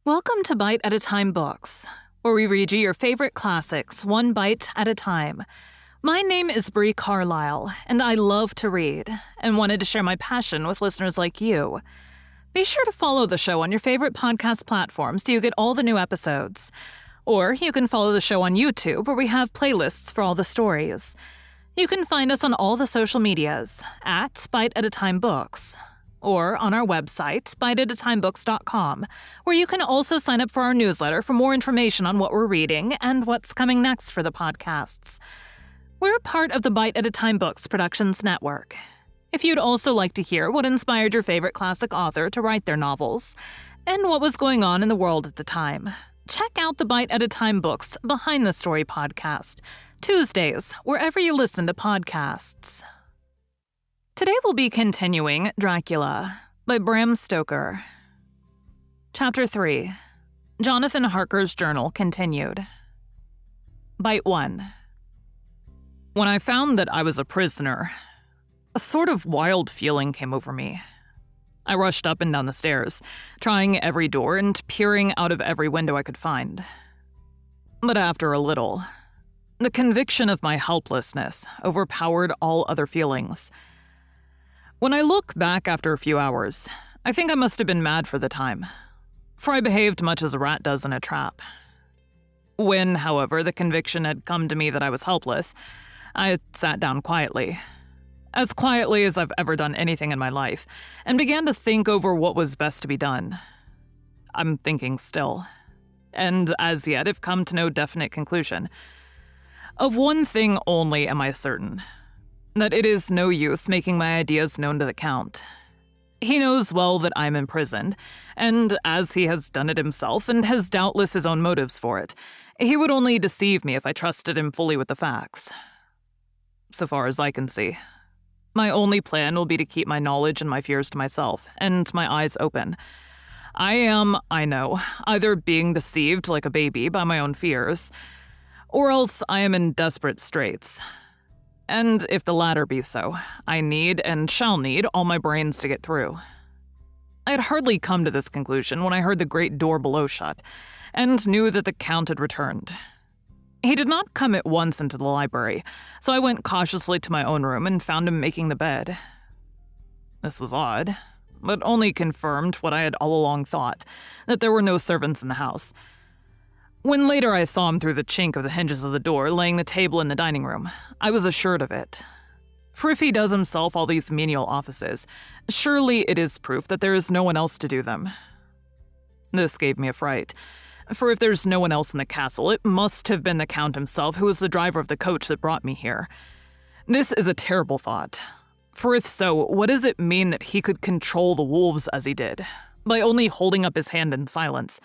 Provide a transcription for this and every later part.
Welcome to Bite at a Time Books, where we read you your favorite classics one bite at a time. My name is Bree Carlile, and I love to read, and wanted to share my passion with listeners like you. Be sure to follow the show on your favorite podcast platforms so you get all the new episodes. Or you can follow the show on YouTube, where we have playlists for all the stories. You can find us on all the social medias at Bite at a Time Books, or on our website, biteatatimebooks.com, where you can also sign up for our newsletter for more information on what we're reading and what's coming next for the podcasts. We're part of the Bite at a Time Books Productions Network. If you'd also like to hear what inspired your favorite classic author to write their novels, and what was going on in the world at the time, check out the Bite at a Time Books Behind the Story podcast, Tuesdays, wherever you listen to podcasts. Today we'll be continuing Dracula by Bram Stoker. Chapter 3. Jonathan Harker's Journal Continued. Bite 1. When I found that I was a prisoner, a sort of wild feeling came over me. I rushed up and down the stairs, trying every door and peering out of every window I could find. But after a little, the conviction of my helplessness overpowered all other feelings. When I look back after a few hours, I think I must have been mad for the time, for I behaved much as a rat does in a trap. When, however, the conviction had come to me that I was helpless, I sat down quietly as I've ever done anything in my life, and began to think over what was best to be done. I'm thinking still, and as yet have come to no definite conclusion. Of one thing only am I certain: that it is no use making my ideas known to the Count. He knows well that I'm imprisoned, and as he has done it himself and has doubtless his own motives for it, he would only deceive me if I trusted him fully with the facts. So far as I can see, my only plan will be to keep my knowledge and my fears to myself, and my eyes open. I am, I know, either being deceived like a baby by my own fears, or else I am in desperate straits. And if the latter be so, I need and shall need all my brains to get through. I had hardly come to this conclusion when I heard the great door below shut, and knew that the Count had returned. He did not come at once into the library, so I went cautiously to my own room and found him making the bed. This was odd, but only confirmed what I had all along thought, that there were no servants in the house. When later I saw him through the chink of the hinges of the door laying the table in the dining room, I was assured of it. For if he does himself all these menial offices, surely it is proof that there is no one else to do them. This gave me a fright, for if there's no one else in the castle, it must have been the Count himself who was the driver of the coach that brought me here. This is a terrible thought, for if so, what does it mean that he could control the wolves as he did, by only holding up his hand in silence?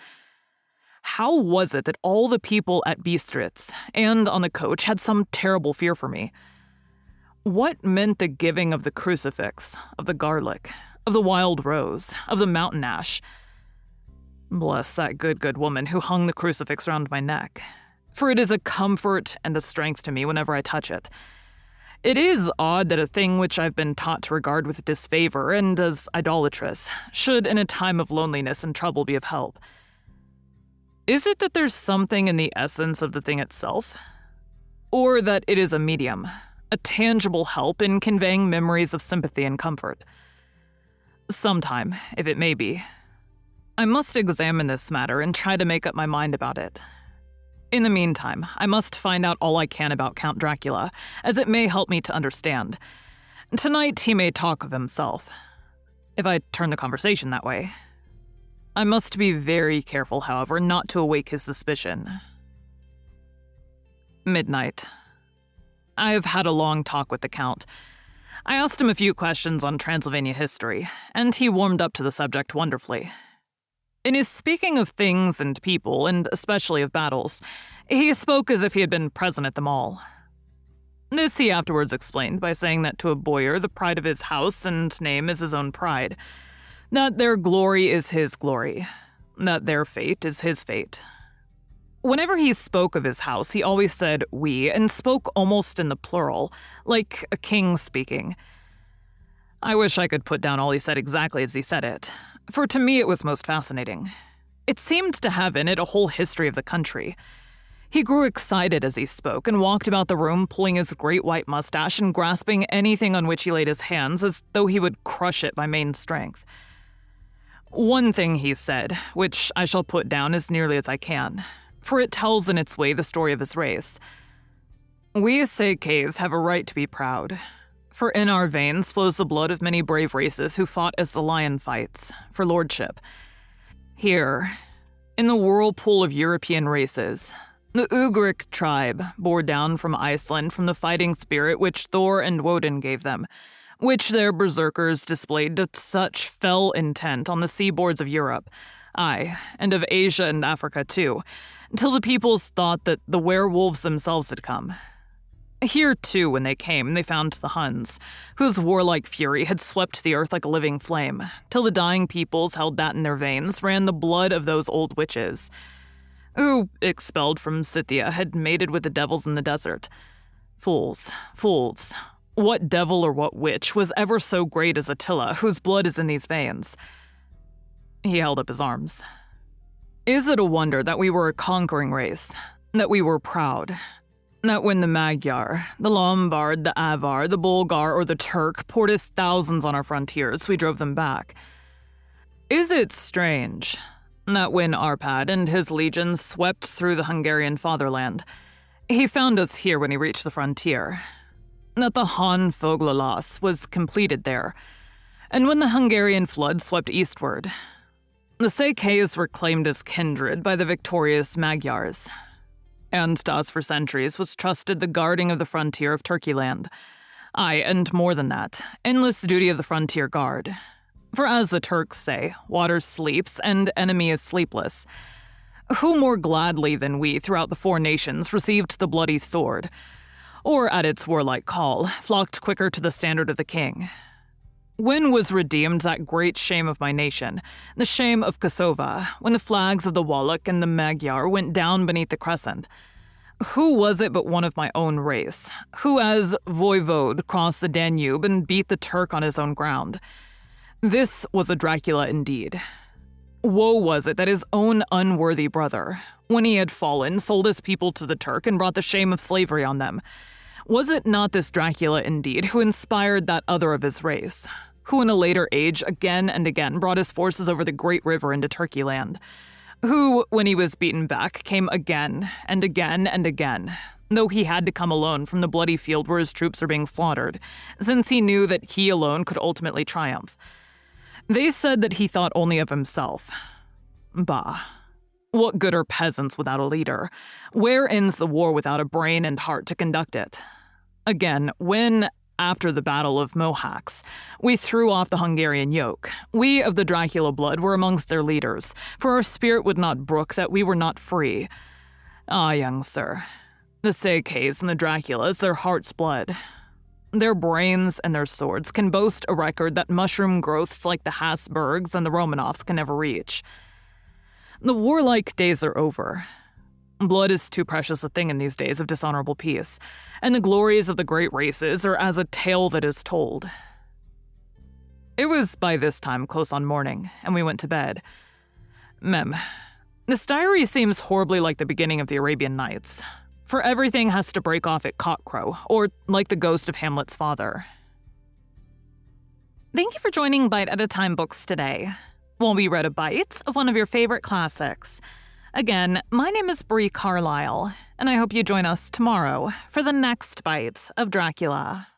How was it that all the people at Bistritz and on the coach had some terrible fear for me? What meant the giving of the crucifix, of the garlic, of the wild rose, of the mountain ash? Bless that good woman who hung the crucifix round my neck, for it is a comfort and a strength to me whenever I touch it. It is odd that a thing which I've been taught to regard with disfavor and as idolatrous should in a time of loneliness and trouble be of help. Is it that there's something in the essence of the thing itself? Or that it is a medium, a tangible help in conveying memories of sympathy and comfort? Sometime, if it may be, I must examine this matter and try to make up my mind about it. In the meantime, I must find out all I can about Count Dracula, as it may help me to understand. Tonight he may talk of himself, if I turn the conversation that way. I must be very careful, however, not to awake his suspicion. Midnight. I have had a long talk with the Count. I asked him a few questions on Transylvania history, and he warmed up to the subject wonderfully. In his speaking of things and people, and especially of battles, he spoke as if he had been present at them all. This he afterwards explained by saying that to a bowyer the pride of his house and name is his own pride, that their glory is his glory, that their fate is his fate. Whenever he spoke of his house, he always said we, and spoke almost in the plural, like a king speaking. I wish I could put down all he said exactly as he said it, for to me it was most fascinating. It seemed to have in it a whole history of the country. He grew excited as he spoke and walked about the room pulling his great white mustache and grasping anything on which he laid his hands as though he would crush it by main strength. One thing he said, which I shall put down as nearly as I can, for it tells in its way the story of his race. We Seikes have a right to be proud, for in our veins flows the blood of many brave races who fought as the lion fights, for lordship. Here, in the whirlpool of European races, the Ugric tribe bore down from Iceland from the fighting spirit which Thor and Woden gave them, which their berserkers displayed to such fell intent on the seaboards of Europe, aye, and of Asia and Africa too, till the peoples thought that the werewolves themselves had come. Here too, when they came, they found the Huns, whose warlike fury had swept the earth like a living flame, till the dying peoples held that in their veins ran the blood of those old witches, who, expelled from Scythia, had mated with the devils in the desert. Fools, fools. What devil or what witch was ever so great as Attila, whose blood is in these veins? He held up his arms. Is it a wonder that we were a conquering race, that we were proud, that when the Magyar, the Lombard, the Avar, the Bulgar, or the Turk poured us thousands on our frontiers, we drove them back? Is it strange that when Arpad and his legions swept through the Hungarian fatherland, he found us here when he reached the frontier, that the Han Foglalas was completed there, and when the Hungarian flood swept eastward, the Seikes were claimed as kindred by the victorious Magyars, and to us for centuries was trusted the guarding of the frontier of Turkeyland. Aye, and more than that, endless duty of the frontier guard. For as the Turks say, water sleeps and enemy is sleepless. Who more gladly than we throughout the four nations received the bloody sword, or at its warlike call, flocked quicker to the standard of the king? When was redeemed that great shame of my nation, the shame of Kosovo, when the flags of the Wallach and the Magyar went down beneath the crescent? Who was it but one of my own race, who as voivode crossed the Danube and beat the Turk on his own ground? This was a Dracula indeed. Woe was it that his own unworthy brother, when he had fallen, sold his people to the Turk and brought the shame of slavery on them. Was it not this Dracula indeed who inspired that other of his race, who in a later age again and again brought his forces over the great river into Turkeyland, who, when he was beaten back, came again and again and again, though he had to come alone from the bloody field where his troops are being slaughtered, since he knew that he alone could ultimately triumph? They said that he thought only of himself. Bah. What good are peasants without a leader? Where ends the war without a brain and heart to conduct it? Again, when, after the Battle of Mohacs, we threw off the Hungarian yoke, we of the Dracula blood were amongst their leaders, for our spirit would not brook that we were not free. Ah, young sir, the Seikes and the Draculas, their heart's blood. Their brains and their swords can boast a record that mushroom growths like the Habsburgs and the Romanovs can never reach. The warlike days are over. Blood is too precious a thing in these days of dishonorable peace, and the glories of the great races are as a tale that is told. It was by this time close on morning, and we went to bed. Mem, this diary seems horribly like the beginning of the Arabian Nights, for everything has to break off at cockcrow, or like the ghost of Hamlet's father. Thank you for joining Bite at a Time Books today, while we read a bite of one of your favorite classics. Again, my name is Bree Carlile, and I hope you join us tomorrow for the next bite of Dracula.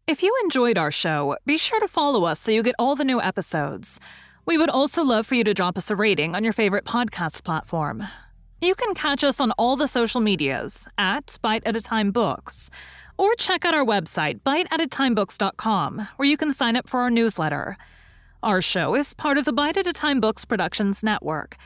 If you enjoyed our show, be sure to follow us so you get all the new episodes. We would also love for you to drop us a rating on your favorite podcast platform. You can catch us on all the social medias at Bite at a Time Books, or check out our website, biteatatimebooks.com, where you can sign up for our newsletter. Our show is part of the Bite at a Time Books Productions Network.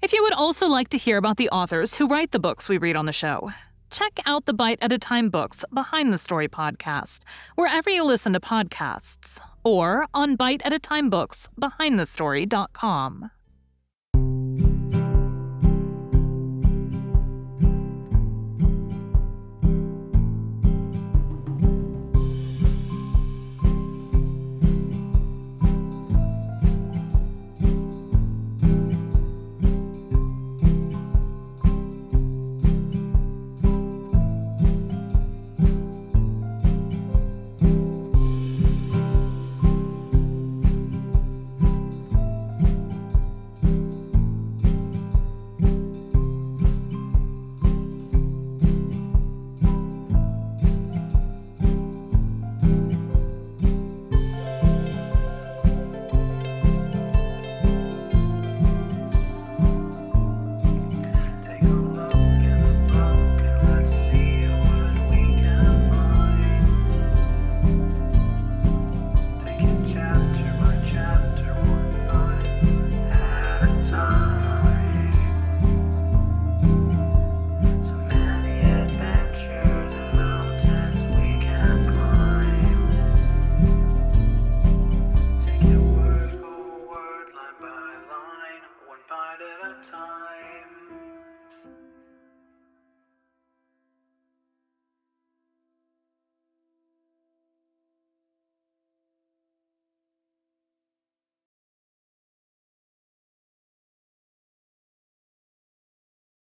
If you would also like to hear about the authors who write the books we read on the show, check out the Bite at a Time Books Behind the Story podcast, wherever you listen to podcasts, or on biteatatimebooksbehindthestory.com.